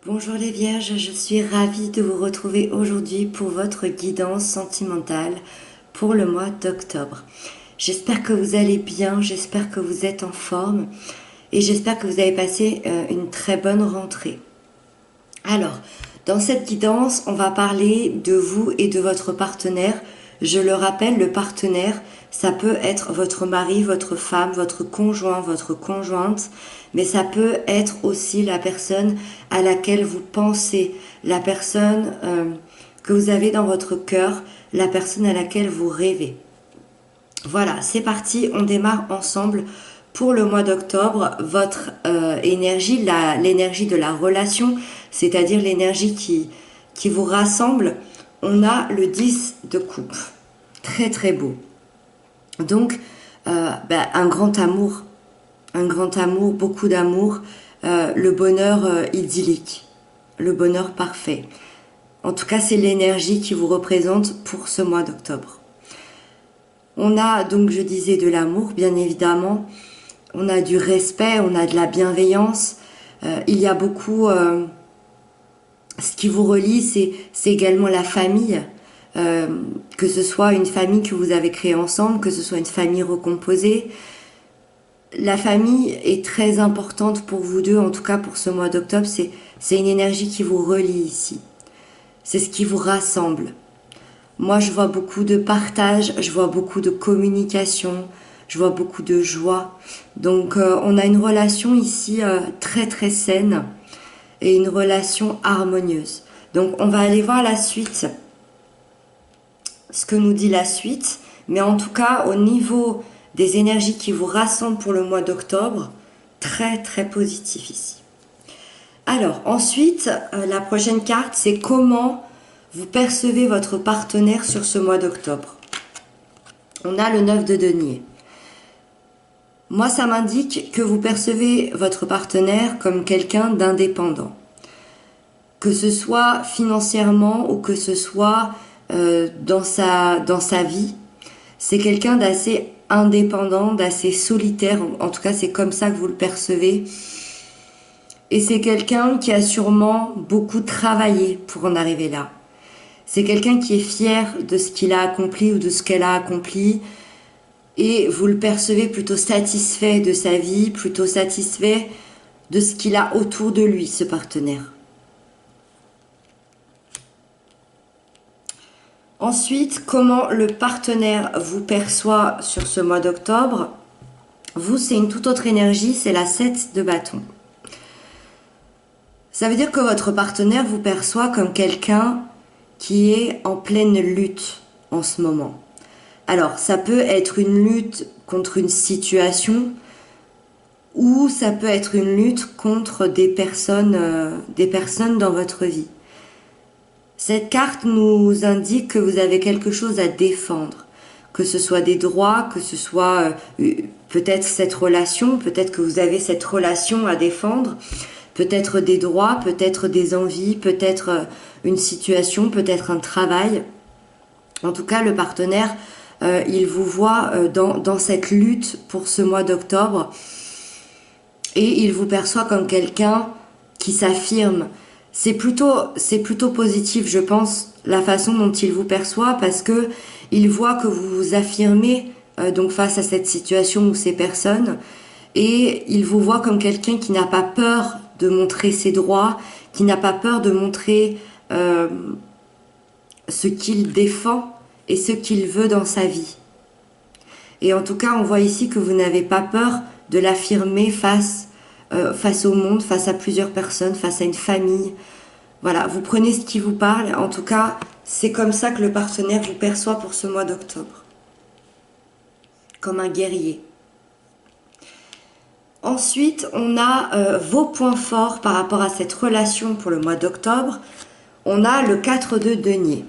Bonjour les Vierges, je suis ravie de vous retrouver aujourd'hui pour votre guidance sentimentale pour le mois d'octobre. J'espère que vous allez bien, j'espère que vous êtes en forme et j'espère que vous avez passé une très bonne rentrée. Alors, dans cette guidance, on va parler de vous et de votre partenaire. Je le rappelle, le partenaire, ça peut être votre mari, votre femme, votre conjoint, votre conjointe, mais ça peut être aussi la personne à laquelle vous pensez, la personne que vous avez dans votre cœur, la personne à laquelle vous rêvez. Voilà, c'est parti, on démarre ensemble pour le mois d'octobre. Votre énergie, l'énergie de la relation, c'est-à-dire l'énergie qui vous rassemble, on a le 10 de coupe. Très très beau. Donc, un grand amour, beaucoup d'amour, le bonheur idyllique, le bonheur parfait. En tout cas, c'est l'énergie qui vous représente pour ce mois d'octobre. On a donc, je disais, de l'amour, bien évidemment. On a du respect, on a de la bienveillance. Il y a beaucoup... ce qui vous relie, c'est également la famille. Que ce soit une famille que vous avez créée ensemble, que ce soit une famille recomposée. La famille est très importante pour vous deux, en tout cas pour ce mois d'octobre. C'est une énergie qui vous relie ici. C'est ce qui vous rassemble. Moi, je vois beaucoup de partage, je vois beaucoup de communication, je vois beaucoup de joie. Donc, on a une relation ici très très saine et une relation harmonieuse. Donc, on va aller voir la suite, ce que nous dit la suite. Mais en tout cas, au niveau des énergies qui vous rassemblent pour le mois d'octobre, très très positif ici. Alors, ensuite, la prochaine carte, c'est comment vous percevez votre partenaire sur ce mois d'octobre. On a le 9 de denier. Moi, ça m'indique que vous percevez votre partenaire comme quelqu'un d'indépendant. Que ce soit financièrement ou que ce soit dans sa vie, c'est quelqu'un d'assez indépendant, d'assez solitaire. En tout cas, c'est comme ça que vous le percevez. Et c'est quelqu'un qui a sûrement beaucoup travaillé pour en arriver là. C'est quelqu'un qui est fier de ce qu'il a accompli ou de ce qu'elle a accompli. Et vous le percevez plutôt satisfait de sa vie, plutôt satisfait de ce qu'il a autour de lui, ce partenaire. Ensuite, comment le partenaire vous perçoit sur ce mois d'octobre? Vous, c'est une toute autre énergie, c'est la 7 de bâton. Ça veut dire que votre partenaire vous perçoit comme quelqu'un qui est en pleine lutte en ce moment. Alors, ça peut être une lutte contre une situation ou ça peut être une lutte contre des personnes dans votre vie. Cette carte nous indique que vous avez quelque chose à défendre, que ce soit des droits, que ce soit peut-être cette relation, peut-être que vous avez cette relation à défendre, peut-être des droits, peut-être des envies, peut-être une situation, peut-être un travail. En tout cas, le partenaire, il vous voit dans cette lutte pour ce mois d'octobre et il vous perçoit comme quelqu'un qui s'affirme. C'est plutôt positif, je pense, la façon dont il vous perçoit parce que il voit que vous vous affirmez donc face à cette situation ou ces personnes et il vous voit comme quelqu'un qui n'a pas peur de montrer ses droits, qui n'a pas peur de montrer ce qu'il défend et ce qu'il veut dans sa vie. Et en tout cas, on voit ici que vous n'avez pas peur de l'affirmer face au monde, face à plusieurs personnes, face à une famille. Voilà, vous prenez ce qui vous parle. En tout cas, c'est comme ça que le partenaire vous perçoit pour ce mois d'octobre. Comme un guerrier. Ensuite, on a vos points forts par rapport à cette relation pour le mois d'octobre. On a le 4 de denier.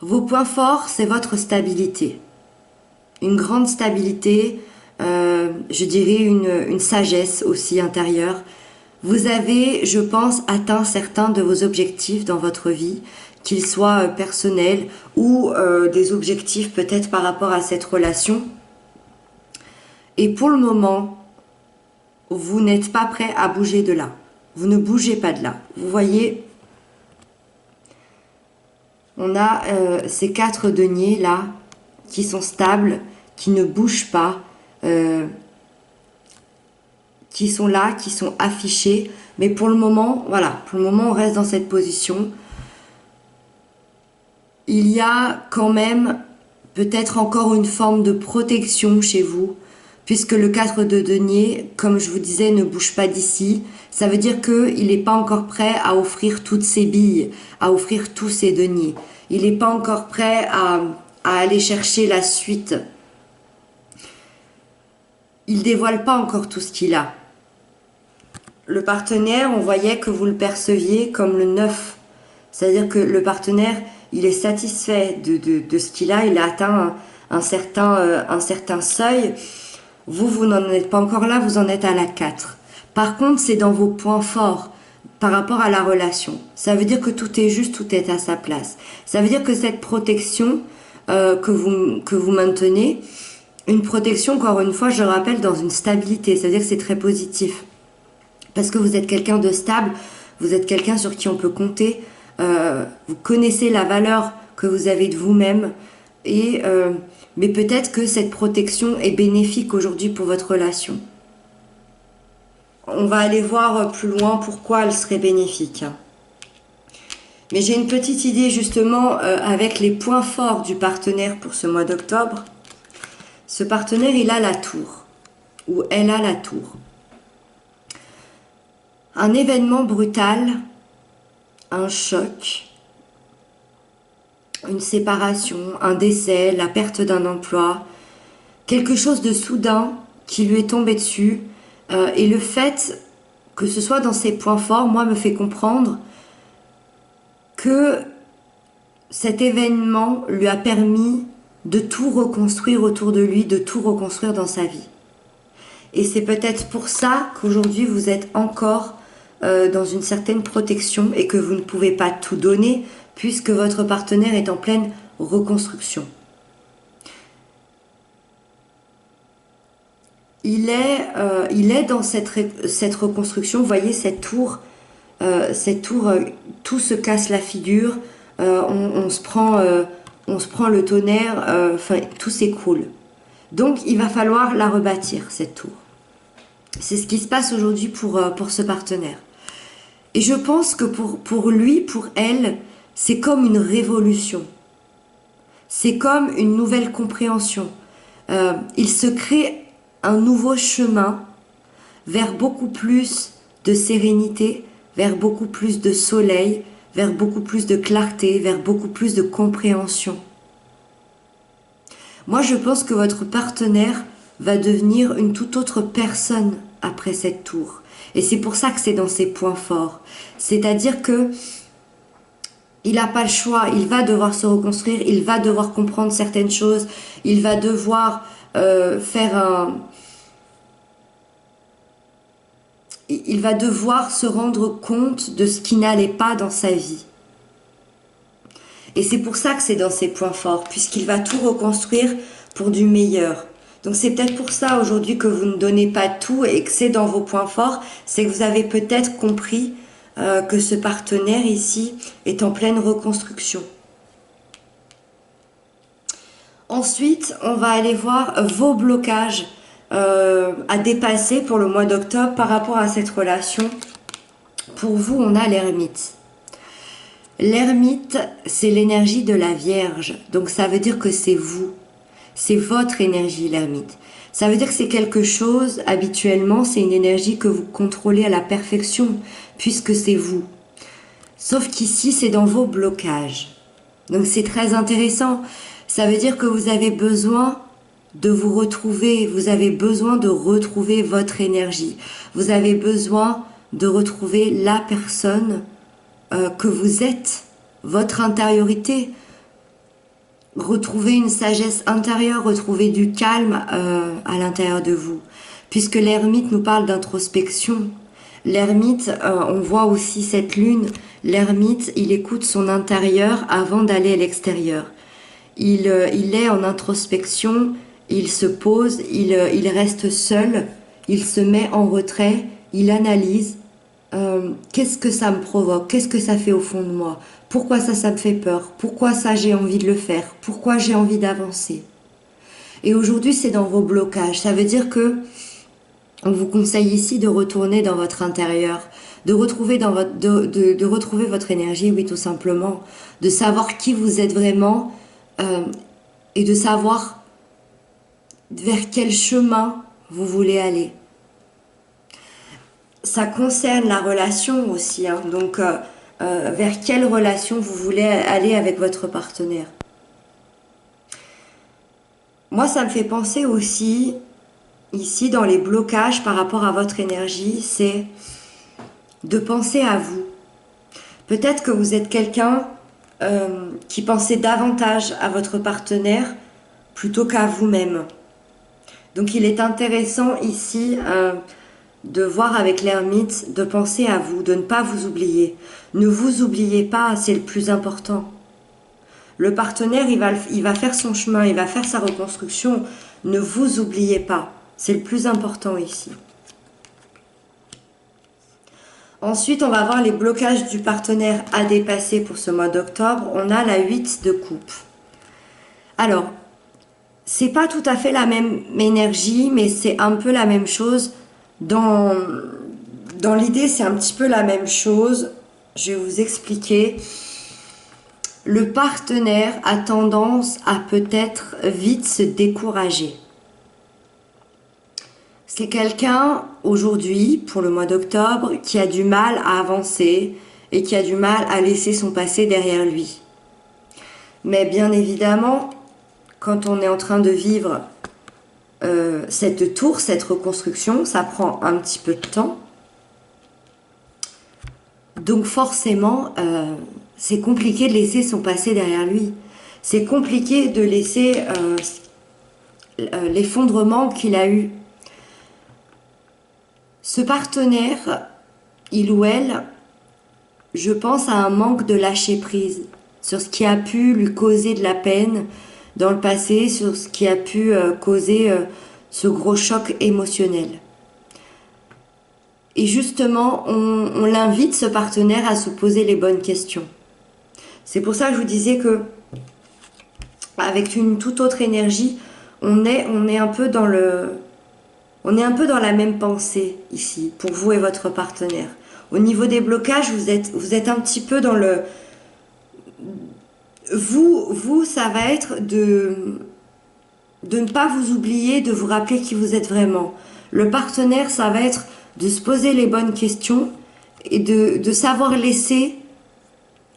Vos points forts, c'est votre stabilité. Une grande stabilité, je dirais une sagesse aussi intérieure. Vous avez, je pense, atteint certains de vos objectifs dans votre vie, qu'ils soient personnels ou des objectifs peut-être par rapport à cette relation. Et pour le moment, vous n'êtes pas prêt à bouger de là. Vous ne bougez pas de là. Vous voyez, on a ces 4 deniers là qui sont stables, qui ne bougent pas, qui sont là, qui sont affichés. Mais pour le moment, voilà, pour le moment on reste dans cette position. Il y a quand même peut-être encore une forme de protection chez vous, puisque le 4 de denier, comme je vous disais, ne bouge pas d'ici. Ça veut dire qu'il n'est pas encore prêt à offrir toutes ses billes, à offrir tous ses deniers. Il n'est pas encore prêt à aller chercher la suite. Il dévoile pas encore tout ce qu'il a. Le partenaire, on voyait que vous le perceviez comme le 9. C'est-à-dire que le partenaire, il est satisfait de ce qu'il a, il a atteint un certain seuil. Vous n'en êtes pas encore là, vous en êtes à la 4. Par contre, c'est dans vos points forts par rapport à la relation. Ça veut dire que tout est juste, tout est à sa place. Ça veut dire que cette protection que vous maintenez, une protection, encore une fois, je le rappelle, dans une stabilité. Ça veut dire que c'est très positif. Parce que vous êtes quelqu'un de stable, vous êtes quelqu'un sur qui on peut compter, vous connaissez la valeur que vous avez de vous-même, mais peut-être que cette protection est bénéfique aujourd'hui pour votre relation. On va aller voir plus loin pourquoi elle serait bénéfique. Mais j'ai une petite idée justement avec les points forts du partenaire pour ce mois d'octobre. Ce partenaire, il a la tour, ou elle a la tour. Un événement brutal, un choc, une séparation, un décès, la perte d'un emploi, quelque chose de soudain qui lui est tombé dessus, et le fait que ce soit dans ses points forts, moi, me fait comprendre que cet événement lui a permis de tout reconstruire autour de lui, de tout reconstruire dans sa vie. Et c'est peut-être pour ça qu'aujourd'hui vous êtes encore dans une certaine protection et que vous ne pouvez pas tout donner puisque votre partenaire est en pleine reconstruction. Il est dans cette reconstruction. Vous voyez cette tour, tout se casse la figure, on se prend le tonnerre, enfin tout s'écroule. Donc il va falloir la rebâtir, cette tour. C'est ce qui se passe aujourd'hui pour ce partenaire. Et je pense que pour lui, pour elle, c'est comme une révolution. C'est comme une nouvelle compréhension. Il se crée un nouveau chemin vers beaucoup plus de sérénité, vers beaucoup plus de soleil, vers beaucoup plus de clarté, vers beaucoup plus de compréhension. Moi, je pense que votre partenaire va devenir une toute autre personne après cette tour. Et c'est pour ça que c'est dans ses points forts. C'est-à-dire que il n'a pas le choix, il va devoir se reconstruire, il va devoir comprendre certaines choses, il va devoir il va devoir se rendre compte de ce qui n'allait pas dans sa vie. Et c'est pour ça que c'est dans ses points forts, puisqu'il va tout reconstruire pour du meilleur. Donc c'est peut-être pour ça aujourd'hui que vous ne donnez pas tout et que c'est dans vos points forts, c'est que vous avez peut-être compris que ce partenaire ici est en pleine reconstruction. Ensuite, on va aller voir vos blocages à dépasser pour le mois d'octobre par rapport à cette relation. Pour vous, on a l'ermite. L'ermite, c'est l'énergie de la Vierge. Donc ça veut dire que c'est vous. C'est votre énergie, l'ermite. Ça veut dire que c'est quelque chose, habituellement, c'est une énergie que vous contrôlez à la perfection, puisque c'est vous. Sauf qu'ici, c'est dans vos blocages. Donc c'est très intéressant. Ça veut dire que vous avez besoin de vous retrouver, vous avez besoin de retrouver votre énergie. Vous avez besoin de retrouver la personne que vous êtes, votre intériorité. Retrouver une sagesse intérieure, retrouver du calme à l'intérieur de vous. Puisque l'ermite nous parle d'introspection. L'ermite, on voit aussi cette lune, l'ermite, il écoute son intérieur avant d'aller à l'extérieur. Il est en introspection, il se pose, il reste seul, il se met en retrait, il analyse qu'est-ce que ça me provoque, qu'est-ce que ça fait au fond de moi, pourquoi ça me fait peur, pourquoi ça j'ai envie de le faire, pourquoi j'ai envie d'avancer. Et aujourd'hui, c'est dans vos blocages. Ça veut dire que on vous conseille ici de retourner dans votre intérieur, de retrouver de retrouver votre énergie, oui, tout simplement, de savoir qui vous êtes vraiment, et de savoir vers quel chemin vous voulez aller. Ça concerne la relation aussi, hein, donc vers quelle relation vous voulez aller avec votre partenaire. Moi, ça me fait penser aussi, ici, dans les blocages par rapport à votre énergie, c'est de penser à vous. Peut-être que vous êtes quelqu'un qui pensait davantage à votre partenaire plutôt qu'à vous-même. Donc il est intéressant ici de voir avec l'ermite, de penser à vous, de ne pas vous oublier. Ne vous oubliez pas, c'est le plus important. Le partenaire, il va faire son chemin, il va faire sa reconstruction. Ne vous oubliez pas, c'est le plus important ici. Ensuite, on va voir les blocages du partenaire à dépasser pour ce mois d'octobre. On a la 8 de coupe. Alors, c'est pas tout à fait la même énergie, mais c'est un peu la même chose. Dans l'idée, c'est un petit peu la même chose. Je vais vous expliquer. Le partenaire a tendance à peut-être vite se décourager. C'est quelqu'un, aujourd'hui, pour le mois d'octobre, qui a du mal à avancer et qui a du mal à laisser son passé derrière lui. Mais bien évidemment, quand on est en train de vivre cette tour, cette reconstruction, ça prend un petit peu de temps. Donc forcément, c'est compliqué de laisser son passé derrière lui. C'est compliqué de laisser l'effondrement qu'il a eu. Ce partenaire, il ou elle, je pense à un manque de lâcher prise sur ce qui a pu lui causer de la peine dans le passé, sur ce qui a pu causer ce gros choc émotionnel. Et justement, on l'invite, ce partenaire, à se poser les bonnes questions. C'est pour ça que je vous disais que, avec une toute autre énergie, on est un peu dans la même pensée ici, pour vous et votre partenaire. Au niveau des blocages, vous êtes un petit peu dans le... Vous, ça va être de ne pas vous oublier, de vous rappeler qui vous êtes vraiment. Le partenaire, ça va être de se poser les bonnes questions et de savoir laisser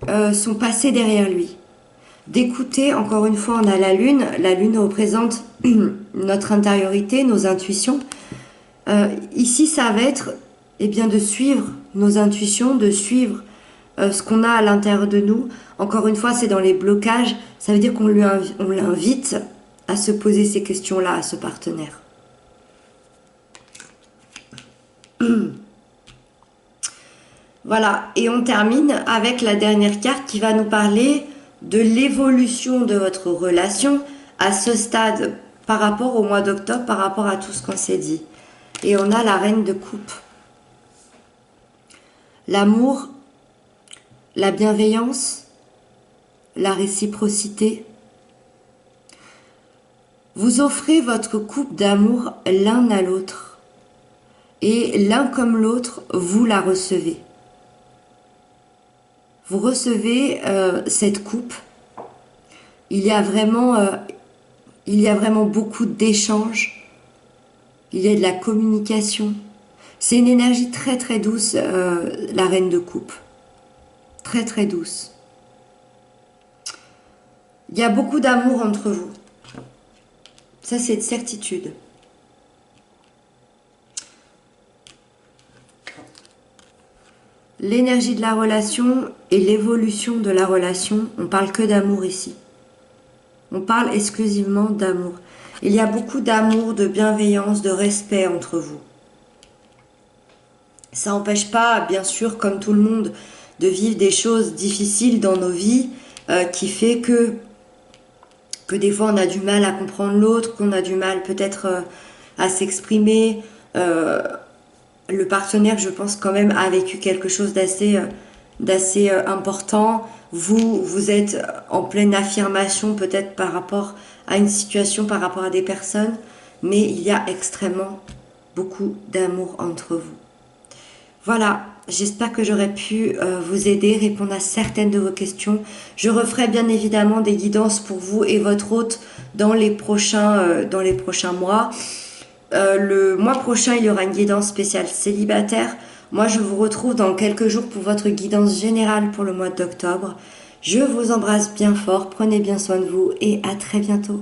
son passé derrière lui. D'écouter, encore une fois, on a la lune représente notre intériorité, nos intuitions. Ici, ça va être de suivre nos intuitions, de suivre ce qu'on a à l'intérieur de nous. Encore une fois, c'est dans les blocages, ça veut dire qu'on l'invite à se poser ces questions-là à ce partenaire. Voilà, et on termine avec la dernière carte qui va nous parler de l'évolution de votre relation à ce stade par rapport au mois d'octobre, par rapport à tout ce qu'on s'est dit. Et on a la reine de coupe. L'amour, la bienveillance, la réciprocité. Vous offrez votre coupe d'amour l'un à l'autre. Et l'un comme l'autre, vous la recevez. Vous recevez cette coupe. Il y a vraiment beaucoup d'échanges. Il y a de la communication. C'est une énergie très très douce, la reine de coupe. Très très douce. Il y a beaucoup d'amour entre vous. Ça, c'est de certitude. L'énergie de la relation et l'évolution de la relation, on parle que d'amour ici. On parle exclusivement d'amour. Il y a beaucoup d'amour, de bienveillance, de respect entre vous. Ça n'empêche pas, bien sûr, comme tout le monde, de vivre des choses difficiles dans nos vies, qui fait que des fois on a du mal à comprendre l'autre, qu'on a du mal peut-être à s'exprimer, le partenaire, je pense quand même, a vécu quelque chose d'assez important. Vous êtes en pleine affirmation peut-être par rapport à une situation, par rapport à des personnes, mais il y a extrêmement beaucoup d'amour entre vous. Voilà, j'espère que j'aurai pu vous aider, répondre à certaines de vos questions. Je referai bien évidemment des guidances pour vous et votre hôte dans les prochains mois. Le mois prochain, il y aura une guidance spéciale célibataire. Moi, je vous retrouve dans quelques jours pour votre guidance générale pour le mois d'octobre. Je vous embrasse bien fort, prenez bien soin de vous et à très bientôt.